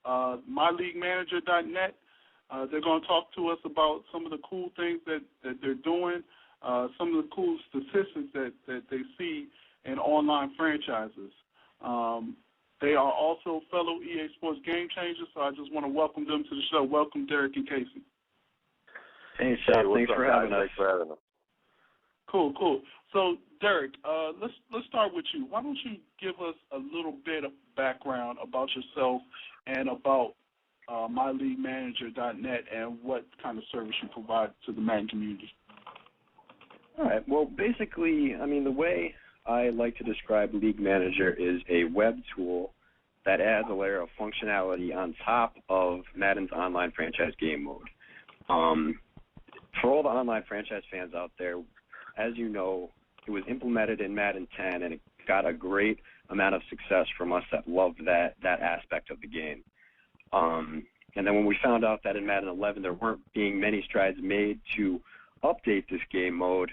myleaguemanager.net. They're going to talk to us about some of the cool things that they're doing, some of the cool statistics that they see in online franchises. They are also fellow EA Sports game changers, so I just want to welcome them to the show. Welcome, Derek and Casey. Hey, Sean. Thanks for having us. Cool. So, Derek, let's start with you. Why don't you give us a little bit of background about yourself and about myleaguemanager.net and what kind of service you provide to the Madden community? All right. Well, basically, the way I like to describe League Manager is a web tool that adds a layer of functionality on top of Madden's online franchise game mode. For all the online franchise fans out there, as you know, it was implemented in Madden 10, and it got a great amount of success from us that loved that aspect of the game. And then when we found out that in Madden 11 there weren't being many strides made to update this game mode,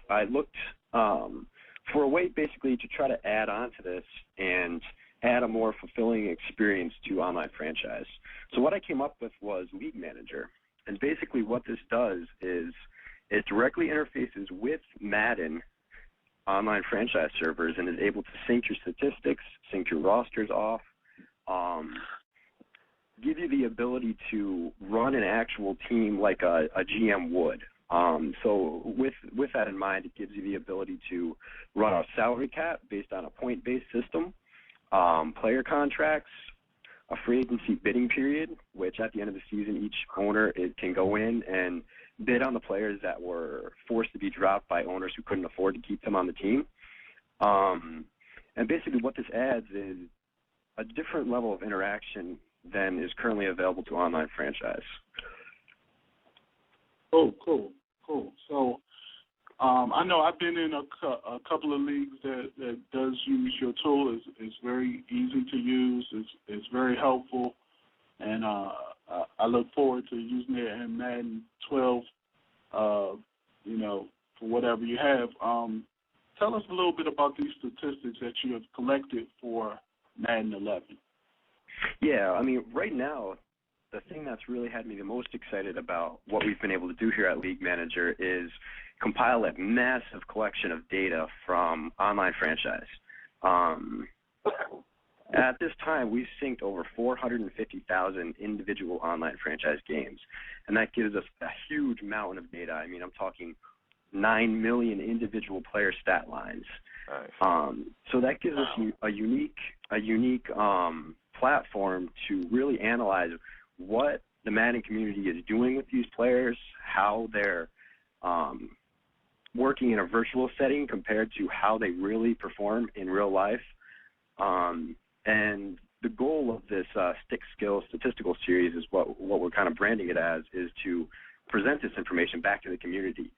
I looked for a way basically to try to add on to this and add a more fulfilling experience to online franchise. So what I came up with was League Manager. And basically what this does is it directly interfaces with Madden online franchise servers and is able to sync your statistics, sync your rosters off, give you the ability to run an actual team like a GM would. So with that in mind, it gives you the ability to run a salary cap based on a point-based system, player contracts, a free agency bidding period, which at the end of the season, each owner can go in and bid on the players that were forced to be dropped by owners who couldn't afford to keep them on the team. And basically what this adds is a different level of interaction than is currently available to online franchise. Oh, cool. So I know I've been in a couple of leagues that does use your tool. It's very easy to use. It's very helpful, and I look forward to using it in Madden 12. For whatever you have. Tell us a little bit about these statistics that you have collected for Madden 11. Yeah, right now, the thing that's really had me the most excited about what we've been able to do here at League Manager is compile a massive collection of data from online franchise. At this time, we've synced over 450,000 individual online franchise games, and that gives us a huge mountain of data. I'm talking 9 million individual player stat lines. Nice. So that gives us a unique platform to really analyze what the Madden community is doing with these players, how they're working in a virtual setting compared to how they really perform in real life. And the goal of this Stick Skills Statistical Series is what we're kind of branding it as, is to present this information back to the community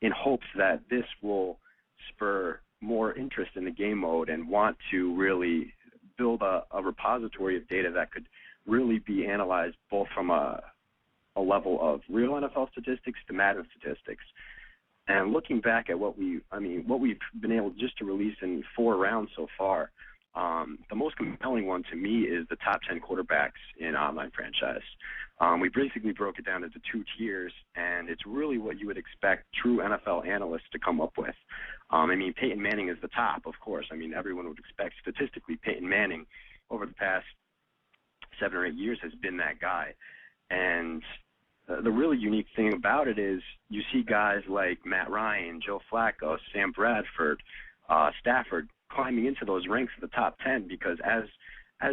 in hopes that this will spur more interest in the game mode and want to really build a repository of data that could really be analyzed both from a level of real NFL statistics to Madden statistics. And looking back at what we've been able just to release in 4 rounds so far, the most compelling one to me is the top 10 quarterbacks in online franchise. We basically broke it down into 2 tiers, and it's really what you would expect true NFL analysts to come up with. Peyton Manning is the top, of course. Everyone would expect statistically Peyton Manning over the past 7 or 8 years has been that guy. And the really unique thing about it is you see guys like Matt Ryan, Joe Flacco, Sam Bradford, Stafford climbing into those ranks of the top 10 because as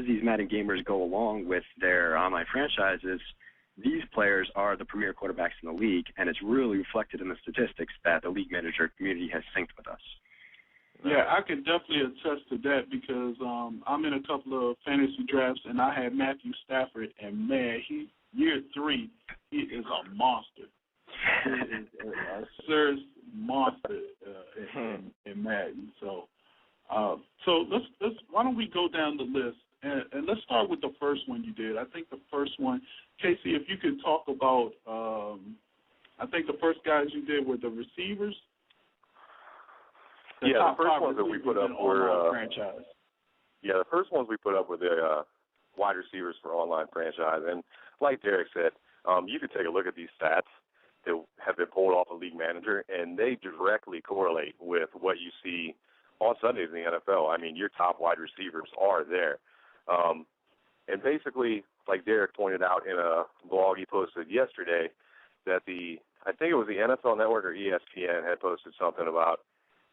these Madden gamers go along with their online franchises, these players are the premier quarterbacks in the league, and it's really reflected in the statistics that the League Manager community has synced with us. Yeah, I can definitely attest to that because I'm in a couple of fantasy drafts, and I had Matthew Stafford, and man, year 3, he is a monster. He is a serious monster in Madden. So let's why don't we go down the list and let's start with the first one you did. I think the first one, Casey, if you could talk about, I think the first guys you did were the receivers. The first ones that we put up were franchise. Yeah, the first ones we put up were the wide receivers for online franchise. And like Derek said, you can take a look at these stats that have been pulled off of leagueManager, and they directly correlate with what you see on Sundays in the NFL. I mean, your top wide receivers are there. And basically, like Derek pointed out in a blog he posted yesterday, that I think it was the NFL Network or ESPN had posted something about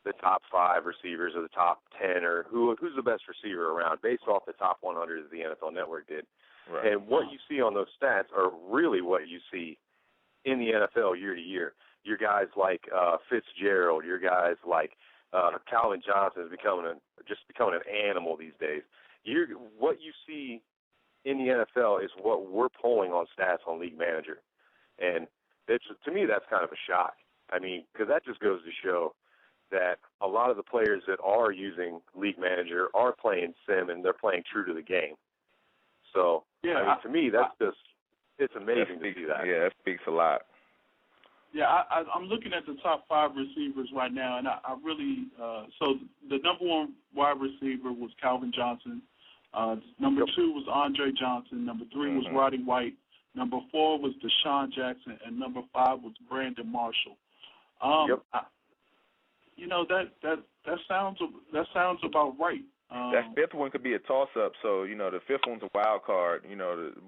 the top 5 receivers or the top 10 or who's the best receiver around based off the top 100 that the NFL Network did. Right. And what you see on those stats are really what you see in the NFL year to year. Your guys like Fitzgerald, your guys like Calvin Johnson is becoming an animal these days. What you see in the NFL is what we're pulling on stats on leagueManager. And to me, that's kind of a shock. I mean, because that just goes to show that a lot of the players that are using leagueManager are playing sim and they're playing true to the game. So, yeah, I mean, to me, it's amazing to see that. Yeah, that speaks a lot. Yeah, I'm looking at the top 5 receivers right now, and I really so the number 1 wide receiver was Calvin Johnson. Number 2 was Andre Johnson. Number 3 was Roddy White. Number 4 was Deshaun Jackson, and number 5 was Brandon Marshall. That sounds about right. That 5th one could be a toss-up. So the 5th one's a wild card.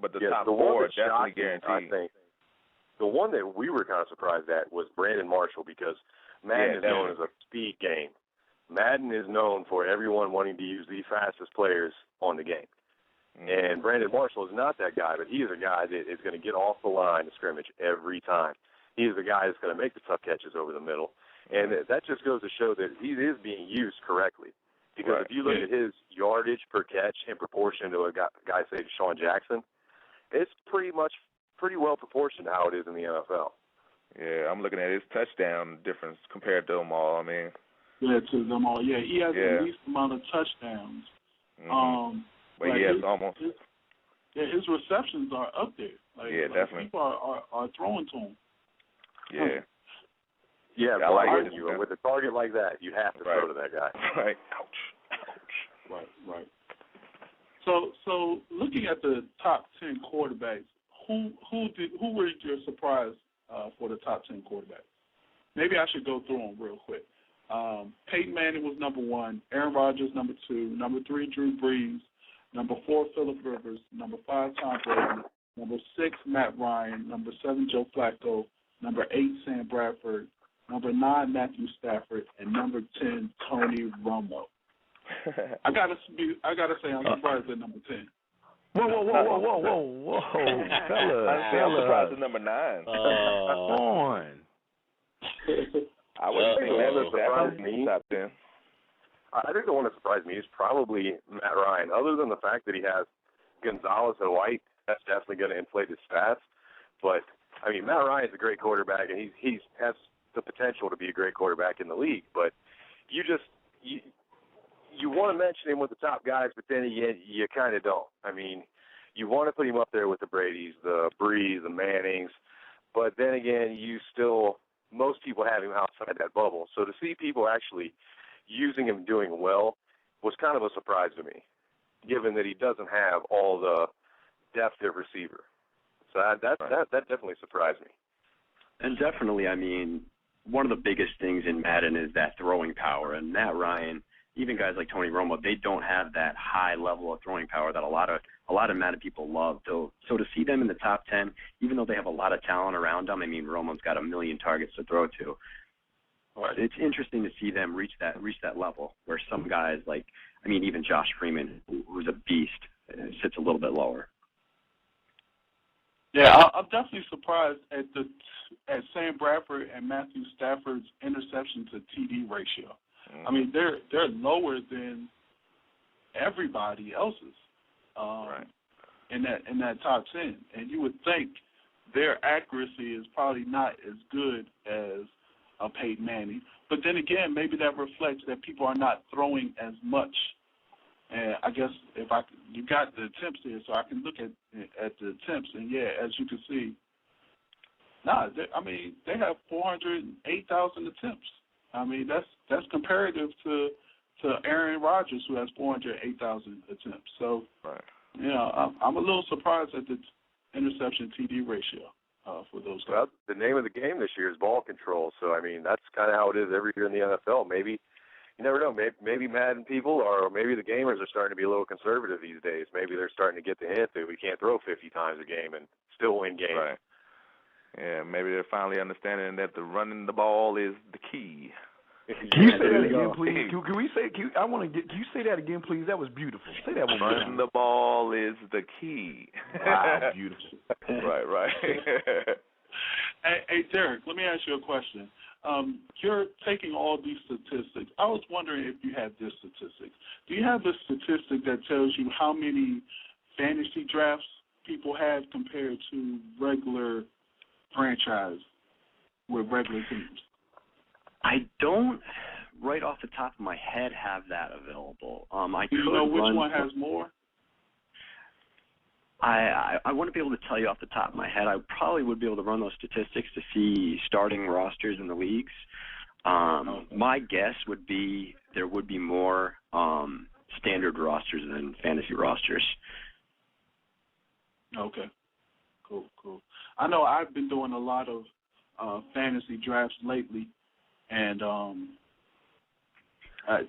But the top 4 are definitely guaranteed. I think the one that we were kind of surprised at was Brandon Marshall, because Madden is known as a speed game. Madden is known for everyone wanting to use the fastest players on the game. And Brandon Marshall is not that guy, but he is a guy that is going to get off the line of scrimmage every time. He is the guy that's going to make the tough catches over the middle. And that just goes to show that he is being used correctly. Because if you look at his yardage per catch in proportion to a guy say Deshaun Jackson, it's pretty well proportioned to how it is in the NFL. Yeah, I'm looking at his touchdown difference compared to them all. I mean, to them all. Yeah, he has the least amount of touchdowns. But he has almost. His receptions are up there. Definitely. People are throwing to him. Yeah. Yeah, I like it. With a target like that, you have to throw to that guy. Right. Ouch. Right. So looking at the top 10 quarterbacks, who were your surprise for the top 10 quarterbacks? Maybe I should go through them real quick. Peyton Manning was number 1. Aaron Rodgers, number 2. Number 3, Drew Brees. Number 4, Phillip Rivers. Number 5, Tom Brady. Number 6, Matt Ryan. Number 7, Joe Flacco. Number 8, Sam Bradford. Number 9, Matthew Stafford. And number 10, Tony Romo. I gotta say I'm surprised at number 10. Whoa, I'm surprised at number 9. On. I wouldn't think that would surprise me. Top 10. I think the one that surprised me is probably Matt Ryan. Other than the fact that he has Gonzalez and White, that's definitely going to inflate his stats. But I mean, Matt Ryan's a great quarterback, and he has the potential to be a great quarterback in the league. But you want to mention him with the top guys, but then you kind of don't. I mean, you want to put him up there with the Bradys, the Brees, the Mannings, but then again, most people have him outside that bubble. So to see people actually using him doing well was kind of a surprise to me, given that he doesn't have all the depth of receiver. So that definitely surprised me. And definitely, I mean, one of the biggest things in Madden is that throwing power. And Matt Ryan, even guys like Tony Romo, they don't have that high level of throwing power that a lot of Madden people love. So to see them in the top 10, even though they have a lot of talent around them, I mean, Romo's got 1 million targets to throw to. It's interesting to see them reach that level where some guys like, I mean, even Josh Freeman, who's a beast, sits a little bit lower. Yeah, I'm definitely surprised at Sam Bradford and Matthew Stafford's interception to TD ratio. I mean, they're lower than everybody else's in that top 10, and you would think their accuracy is probably not as good as Peyton Manning. But then again, maybe that reflects that people are not throwing as much. And I guess you got the attempts here, so I can look at the attempts, and as you can see, they have 408,000 attempts. I mean, that's comparative to Aaron Rodgers, who has 408,000 attempts. So I'm a little surprised at the interception TD ratio for those guys. Well, the name of the game this year is ball control, so I mean that's kind of how it is every year in the NFL. Maybe you never know. Maybe Madden people or maybe the gamers are starting to be a little conservative these days. Maybe they're starting to get the hint that we can't throw 50 times a game and still win games. Right. Yeah, maybe they're finally understanding that the running the ball is the key. Can you say that again, please? Can we say? Can you say that again, please? That was beautiful. Say that one more time. Running the ball is the key. Wow, beautiful. Right. Hey, Derek, let me ask you a question. You're taking all these statistics. I was wondering if you had this statistic. Do you have a statistic that tells you how many fantasy drafts people have compared to regular franchise with regular teams? I don't, right off the top of my head, have that available. Do you know which one has more? I wouldn't be able to tell you off the top of my head. I probably would be able to run those statistics to see starting rosters in the leagues. My guess would be there would be more standard rosters than fantasy rosters. Okay, cool. I know I've been doing a lot of fantasy drafts lately, and I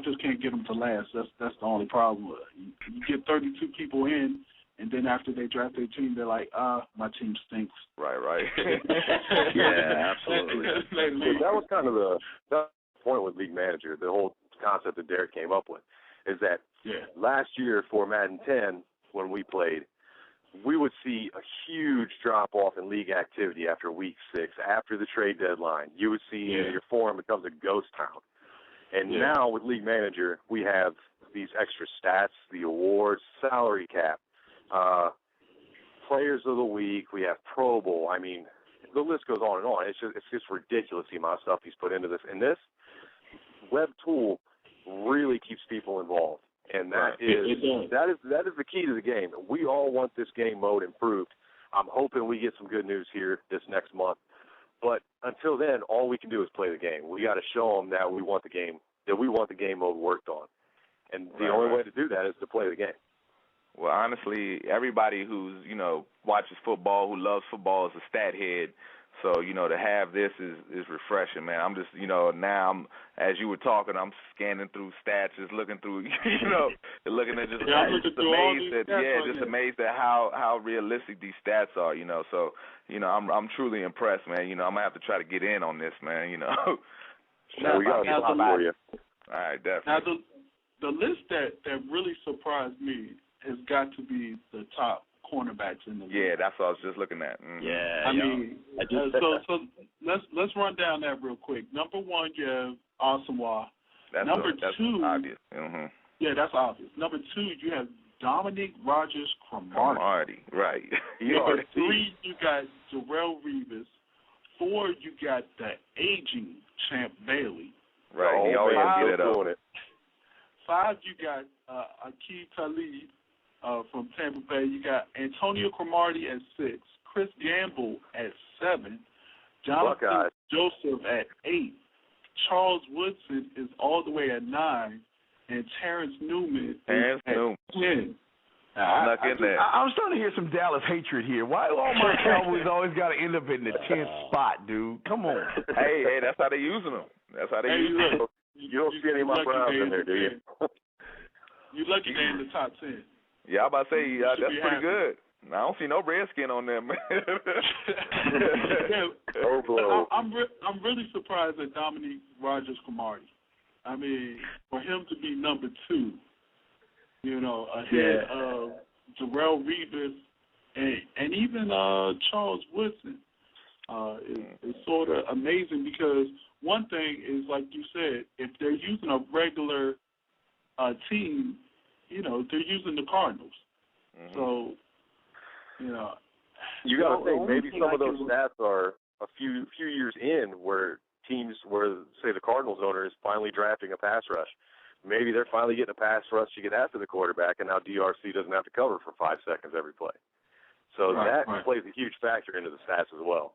just can't get them to last. That's the only problem. You get 32 people in, and then after they draft their team, they're like, my team stinks. Right. Yeah, absolutely. That was kind of the point with leagueManager, the whole concept that Derek came up with, is that last year for Madden 10, when we played, we would see a huge drop-off in league activity after Week 6, after the trade deadline. You would see your forum becomes a ghost town. And now with leagueManager, we have these extra stats, the awards, salary cap, players of the week. We have Pro Bowl. I mean, the list goes on and on. It's just ridiculous the amount of stuff he's put into this. And this web tool really keeps people involved. And that is the key to the game. We all want this game mode improved. I'm hoping we get some good news here this next month. But until then, all we can do is play the game. We got to show them that we want the game mode worked on. And the only way to do that is to play the game. Well, honestly, everybody who's, watches football, who loves football, is a stat head. So, to have this is refreshing, man. I'm just, now as you were talking, I'm scanning through stats, just looking through, looking at just amazed at how realistic these stats are, So, I'm truly impressed, man. I'm gonna have to try to get in on this, man. We got something for you. All right, definitely. Now, the list that really surprised me has got to be the top cornerbacks in the league. Yeah, that's what I was just looking at. Mm-hmm. Yeah, I mean, so let's run down that real quick. Number 1, you have Asamoah. That's obvious. Mm-hmm. Yeah, that's obvious. Number 2, you have Dominic Rodgers-Cromartie. Right. Number 3, you got Darrelle Revis. 4, you got the aging Champ Bailey. Right. He always get it up. 5, you got Aqib Talib from Tampa Bay. You got Antonio Cromartie at 6, Chris Gamble at 7, Jonathan Joseph at 8, Charles Woodson is all the way at 9, and Terrence Newman is at 10. I'm starting to hear some Dallas hatred here. Why do all my Cowboys always got to end up in the 10th spot, dude? Come on. Hey, that's how they using them. Them. You don't see any of my Browns in there, do you? You're lucky they're in the top 10. Yeah, I'm about to say, that's pretty good. I don't see no Redskin on there, man. I'm really surprised at Dominic Rodgers-Cromartie. I mean, for him to be number 2, ahead of Darrelle Revis and even Charles Woodson is sort of amazing because one thing is, like you said, if they're using a regular team, they're using the Cardinals. Mm-hmm. So, you got to think maybe some of those stats are a few years in where teams, say the Cardinals owner is finally drafting a pass rush. Maybe they're finally getting a pass rush to get after the quarterback, and now DRC doesn't have to cover for 5 seconds every play. So that plays a huge factor into the stats as well.